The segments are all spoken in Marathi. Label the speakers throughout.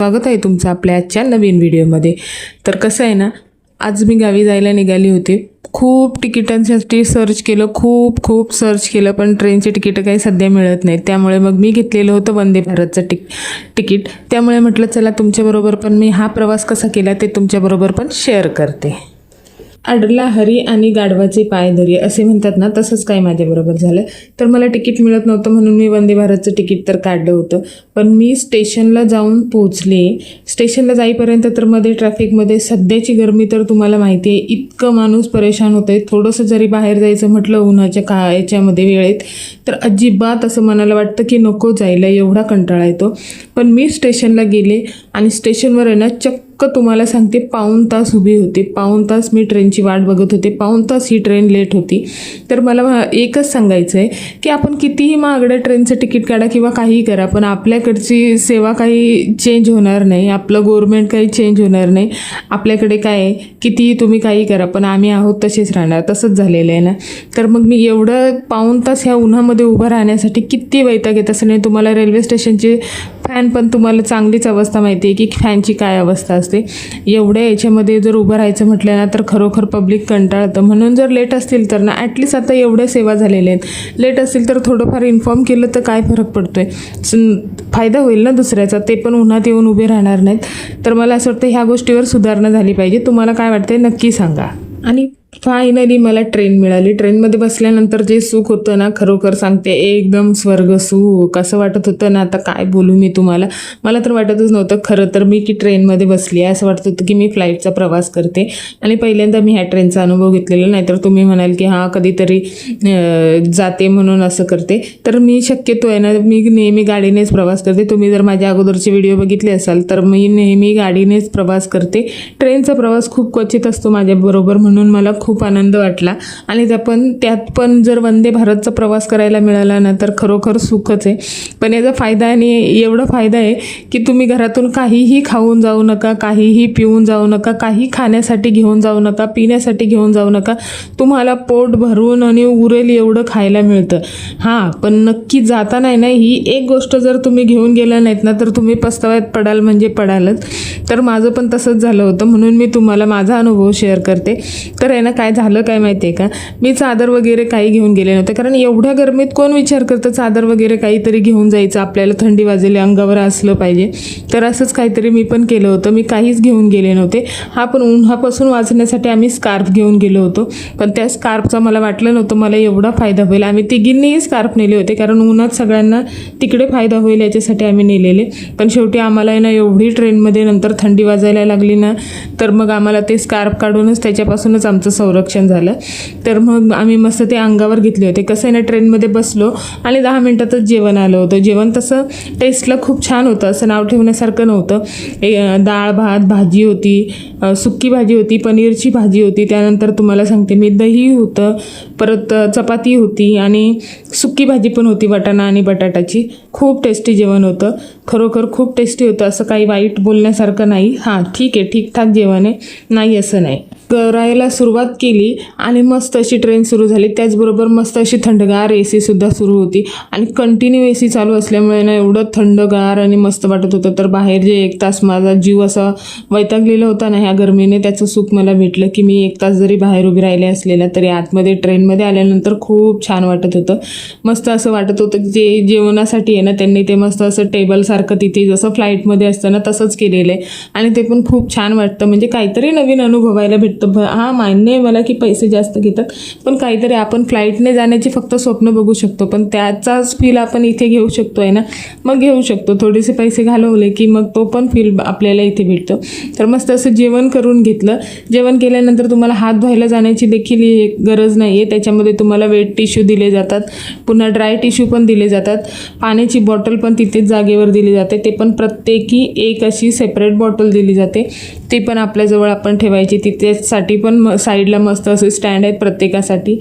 Speaker 1: स्वागत आहे तुमचं आपल्या आजच्या नवीन व्हिडिओमध्ये। तर कसं आहे ना, आज मी गावी जायला निघाली होती। खूप तिकिटांसाठी सर्च केलं, खूप सर्च केलं, पण ट्रेनचे तिकीट काही सध्या मिळत नाहीत। त्यामुळे मग मी घेतलेलं होतं वंदे भारतचं तिकीट। त्यामुळे म्हटलं चला तुमच्याबरोबर पण मी हा प्रवास कसा केला ते तुमच्याबरोबर पण शेअर करते। अडला हरी आणि गाढवाचे पाय धरी असे म्हणतात ना, तसंच काय माझ्याबरोबर झालं। तर मला तिकीट मिळत नव्हतं म्हणून मी वंदे भारतचं तिकीट तर काढलं होतं, पण मी स्टेशनला जाऊन पोहोचले। स्टेशनला जाईपर्यंत तर मध्ये ट्रॅफिकमध्ये सध्याची गरमी तर तुम्हाला माहिती आहे, इतकं माणूस परेशान होतं आहे। थोडंसं जरी बाहेर जायचं म्हटलं उन्हाच्या याच्यामध्ये वेळेत तर अजिबात असं मनाला वाटतं की नको जायला, एवढा कंटाळा येतो। पण मी स्टेशनला गेले आणि स्टेशनवर आहे ना चक्क तुम्हाला सांगते पाऊण तास उभी होते। पाऊण तास मी ट्रेनची वाट बघत होते, पाऊण तास ही ट्रेन लेट होती। तर मला एकच सांगायचं आहे की आपण कितीही महागड्या ट्रेनचं तिकीट काढा किंवा काहीही करा, पण आपल्याकडची सेवा काही चेंज होणार नाही, आपलं गव्हर्नमेंट काही चेंज होणार नाही। आपल्याकडे काय आहे, कितीही तुम्ही काही करा पण आम्ही आहोत तसेच राहणार, तसंच झालेलं आहे ना। तर मग मी एवढं पाऊण तास ह्या उन्हामध्ये उभं राहण्यासाठी किती वैताग येत असं नाही। तुम्हाला रेल्वे स्टेशनचे फॅन पण तुम्हाला चांगलीच अवस्था माहिती आहे की फॅनची काय अवस्था असते। एवढ्या याच्यामध्ये जर उभं राहायचं म्हटलं ना तर खरोखर पब्लिक कंटाळतं। म्हणून जर लेट असतील तर ना ॲटलिस्ट आता एवढ्या सेवा झालेल्या आहेत, लेट असतील तर थोडंफार इन्फॉर्म केलं तर काय फरक पडतोय, फायदा होईल ना दुसऱ्याचा, ते पण उन्हात येऊन उभे राहणार नाहीत। तर मला असं वाटतं ह्या गोष्टीवर सुधारणा झाली पाहिजे। तुम्हाला काय वाटतंय नक्की सांगा। आणि फायनली मला ट्रेन मिळाली। ट्रेनमध्ये बसल्यानंतर जे सुख होतं ना, खरोखर सांगते एकदम स्वर्ग सुख असं वाटत होतं ना, आता काय बोलू मी तुम्हाला। मला तर वाटतच नव्हतं खरं तर मी की ट्रेनमध्ये बसली आहे, असं वाटत होतं की मी फ्लाईटचा प्रवास करते आणि पहिल्यांदा मी ह्या ट्रेनचा अनुभव घेतलेला। नाहीतर तुम्ही म्हणाल की हां कधीतरी जाते म्हणून असं करते, तर मी शक्यतो आहे ना मी नेहमी गाडीनेच प्रवास करते। तुम्ही जर माझ्या अगोदरचे व्हिडिओ बघितले असाल तर मी नेहमी गाडीनेच प्रवास करते। ट्रेनचा प्रवास खूप क्वचित असतो माझ्याबरोबर, म्हणून मला खूप आनंद वाटला। आणि त्यात पण जर वंदे भारतचा प्रवास करायला मिळाला ना तर खरोखर सुखच आहे। पण याचा फायदा आणि एवढा फायदा आहे की तुम्ही घरातून काहीही खाऊन जाऊ नका, काहीही पिऊन जाऊ नका, काही खाण्यासाठी घेऊन जाऊ नका, पिण्यासाठी घेऊन जाऊ नका, तुम्हाला पोट भरून आणि उरेल एवढं खायला मिळतं। हां पण नक्की जाताना आहे ना ही एक गोष्ट जर तुम्ही घेऊन गेला नाहीत ना तर तुम्ही पस्ताव्यात पडाल म्हणजे पडालच। तर माझं पण तसंच झालं होतं, म्हणून मी तुम्हाला माझा अनुभव शेअर करते। तर आहे ना काय झालं काय माहिती आहे का, मी चादर वगैरे काही घेऊन गेले नव्हते, कारण एवढ्या गरमीत कोण विचार करतं चादर वगैरे काहीतरी घेऊन जायचं, आपल्याला थंडी वाजेली अंगावर असलं पाहिजे। तर असंच काहीतरी मी पण केलं होतं, मी काहीच घेऊन गेले नव्हते। हा पण उन्हापासून वाचण्यासाठी आम्ही स्कार्फ घेऊन गेलो होतो, पण त्या स्कार्फचा मला वाटलं नव्हतं मला एवढा फायदा होईल। आम्ही तिघींनीही स्कार्फ नेले होते, कारण उन्हात सगळ्यांना तिकडे फायदा होईल याच्यासाठी आम्ही नेलेले। पण शेवटी आम्हाला ना एवढी ट्रेनमध्ये नंतर थंडी वाजायला लागली ना, तर मग आम्हाला ते स्कार्फ काढूनच त्याच्यापासूनच आमचं संरक्षण झालं। तर मग आम्ही मस्त ते अंगावर घेतले होते। कसं आहे ना ट्रेनमध्ये बसलो आणि 10 मिनिटातच जेवण आलं होतं। जेवण तसं टेस्टला खूप छान होतं, असं नाव ठेवण्यासारखं नव्हतं। डाळ भात भाजी होती, सुक्की भाजी होती, पनीरची भाजी होती, त्यानंतर तुम्हाला सांगते मी दही होतं, परत चपाती होती आणि सुक्की भाजी पण होती वाटाणा आणि बटाटाची। खूप टेस्टी जेवण होतं, खरोखर खूप टेस्टी होतं, असं काही वाईट बोलण्यासारखं नाही। हां ठीक आहे, ठीकठाक जेवण आहे, नाही असं नाही। करायला सुरुवात केली आणि मस्त अशी ट्रेन सुरू झाली। त्याचबरोबर मस्त अशी थंडगार AC सुद्धा सुरू होती आणि कंटिन्यू AC चालू असल्यामुळे ना एवढं थंडगार आणि मस्त वाटत होतं। तर बाहेर जे 1 तास माझा जीव असा वैतागलेला होता ना ह्या गरमीने, त्याचं सुख मला भेटलं की मी 1 तास जरी बाहेर उभी राहिले असलेला तरी आतमध्ये ट्रेनमध्ये आल्यानंतर खूप छान वाटत होतं। मस्त असं वाटत होतं की जे जेवणासाठी आहे ना त्यांनी ते मस्त असं टेबलसारखं तिथे जसं फ्लाईटमध्ये असतं ना तसंच केलेलं आहे आणि ते पण खूप छान वाटतं। म्हणजे काहीतरी नवीन अनुभवायला भेटतं। हां मान्य आहे मला की पैसे जास्त घेतात, पण काहीतरी आपण फ्लाईटने जाण्याची फक्त स्वप्न बघू शकतो, पण त्याचाच फील आपण इथे घेऊ शकतो आहे ना, मग घेऊ शकतो। थोडेसे पैसे घालवले की मग तो पण फील आपल्याला इथे भेटतो। तर मस्त असं जेवण करून घेतलं। जेवण केल्यानंतर तुम्हाला हात धुवायला जाण्याची देखील गरज नाही आहे, त्याच्यामध्ये तुम्हाला वेट टिश्यू दिले जातात, पुन्हा ड्राय टिश्यू पण दिले जातात, पाण्याची बॉटल पण तिथेच जागेवर दिली जाते, ते पण प्रत्येकी एक अशी सेपरेट बॉटल दिली जाते, ती पण आपल्याजवळ आपण ठेवायची तिथेच साठी पण साईडला मस्त असे स्टँड आहेत प्रत्येकासाठी.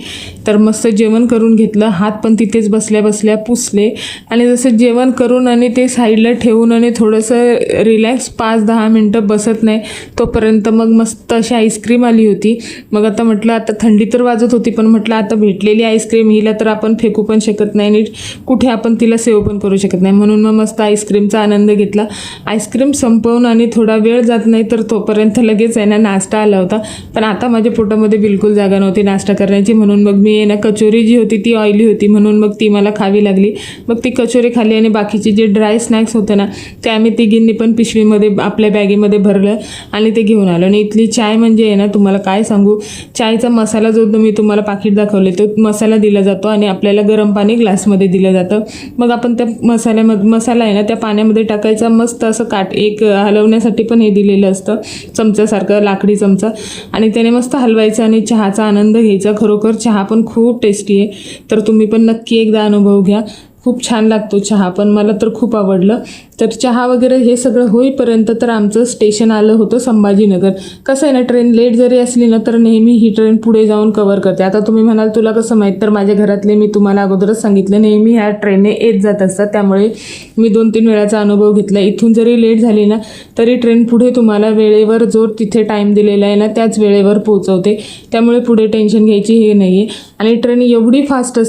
Speaker 1: तर मस्त जेवण करून घेतलं, हात पण तिथेच बसल्या बसल्या पुसले आणि जसं जेवण करून आणि ते साईडला ठेवून आणि थोडंसं रिलॅक्स 5-10 मिनटं बसत नाही तोपर्यंत मग मस्त अशी आईस्क्रीम आली होती. मग आता म्हटलं आता थंडी तर वाजत होती, पण म्हटलं आता भेटलेली आईस्क्रीम हिला तर आपण फेकू पण शकत नाही आणि कुठे आपण तिला सेव पण करू शकत नाही, म्हणून मग मस्त आईस्क्रीमचा आनंद घेतला. आईस्क्रीम संपवून आणि थोडा वेळ जात नाही तर तोपर्यंत लगेच आहे ना नाश्ता आला होता. पण आता माझ्या पोटामध्ये बिलकुल जागा नव्हती नाश्ता करण्याची, म्हणून मग मी आहे ना कचोरी जी होती ती ऑइली होती म्हणून मग ती मला खावी लागली. मग ती कचोरी खाल्ली आणि बाकीचे जे ड्राय स्नॅक्स होते ना ते आम्ही तिघींनी पण पिशवीमध्ये आपल्या बॅगेमध्ये भरलं आणि ते घेऊन आलो. आणि इथली चाय म्हणजे आहे ना तुम्हाला काय सांगू, चायचा मसाला जो मी तुम्हाला पाकिट दाखवले तो मसाला दिला जातो आणि आपल्याला गरम पाणी ग्लासमध्ये दिलं जातं. मग आपण त्या मसाला आहे ना त्या पाण्यामध्ये टाकायचा, मस्त असं एक हलवण्यासाठी पण हे दिलेलं असतं चमच्यासारखं लाकडी चमचा, आणि त्याने मस्त हलवायचं आणि चहाचा आनंद घ्यायचा. खरोखर चहा पण खूप टेस्टी आहे, तर तुम्ही पण नक्की एकदा अनुभव घ्या. खूप छान लागतो चहा, पण मला तर खूप आवडलं. तर चहा वगैरे हे सगळं होईपर्यंत तर आमचं स्टेशन आलं होतं संभाजीनगर. कसं आहे ना ट्रेन लेट जरी असली ना तर नेहमी ही ट्रेन पुढे जाऊन कव्हर करते. आता तुम्ही म्हणाल तुला कसं माहीत, तर माझ्या घरातले मी तुम्हाला अगोदरच सांगितलं नेहमी ह्या ट्रेनने येत जात असतात, त्यामुळे मी 2-3 वेळाचा अनुभव घेतला. इथून जरी लेट झाली ना तरी ट्रेन पुढे तुम्हाला वेळेवर जो तिथे टाईम दिलेला आहे ना त्याच वेळेवर पोहोचवते, त्यामुळे पुढे टेन्शन घ्यायची हे नाही आहे. आणि ट्रेन एवढी फास्ट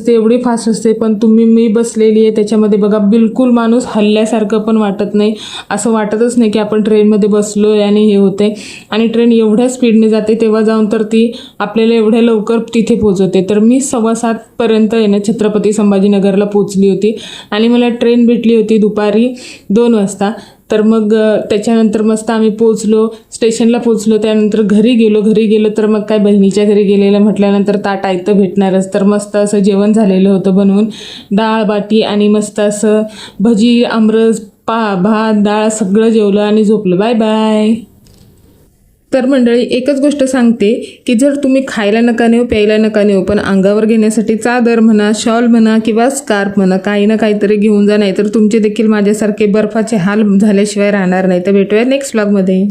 Speaker 1: असते पण मी बसलेली आहे त्याच्यामध्ये बघा बिलकुल माणूस हल्ल्यासारखं पण वाटत नाही, असं वाटतच नाही की आपण ट्रेनमध्ये बसलो आहे आणि हे होते. आणि ट्रेन एवढ्या स्पीडने जाते तेव्हा जाऊन तर ती आपल्याला एवढ्या लवकर तिथे पोहोचवते. तर मी 7:15 आहे ना छत्रपती संभाजीनगरला पोहोचली होती आणि मला ट्रेन भेटली होती दुपारी 2 वाजता. तर मग त्याच्यानंतर मस्त आम्ही स्टेशनला पोचलो. त्यानंतर घरी गेलो तर मग काय बहिणीच्या घरी गेलेलं म्हटल्यानंतर ताट आयतं भेटणारच, तर मस्त असं जेवण झालेलं होतं बनवून, डाळ बाटी आणि मस्त असं भजी आमरस भात डाळ सगळं जेवलं आणि झोपलं. Bye bye. तर मंडळी एकच गोष्ट सांगते की जर तुम्ही खायला नका नेऊ प्यायला नका नेऊ, पण अंगावर घेण्यासाठी चादर म्हणा शॉल म्हणा किंवा स्कार्फ म्हणा काही ना काहीतरी घेऊन जा, नाही तर तुमचे देखील माझ्यासारखे बर्फाचे हाल झाल्याशिवाय राहणार नाही. तर भेटूया नेक्स्ट व्लॉगमध्ये.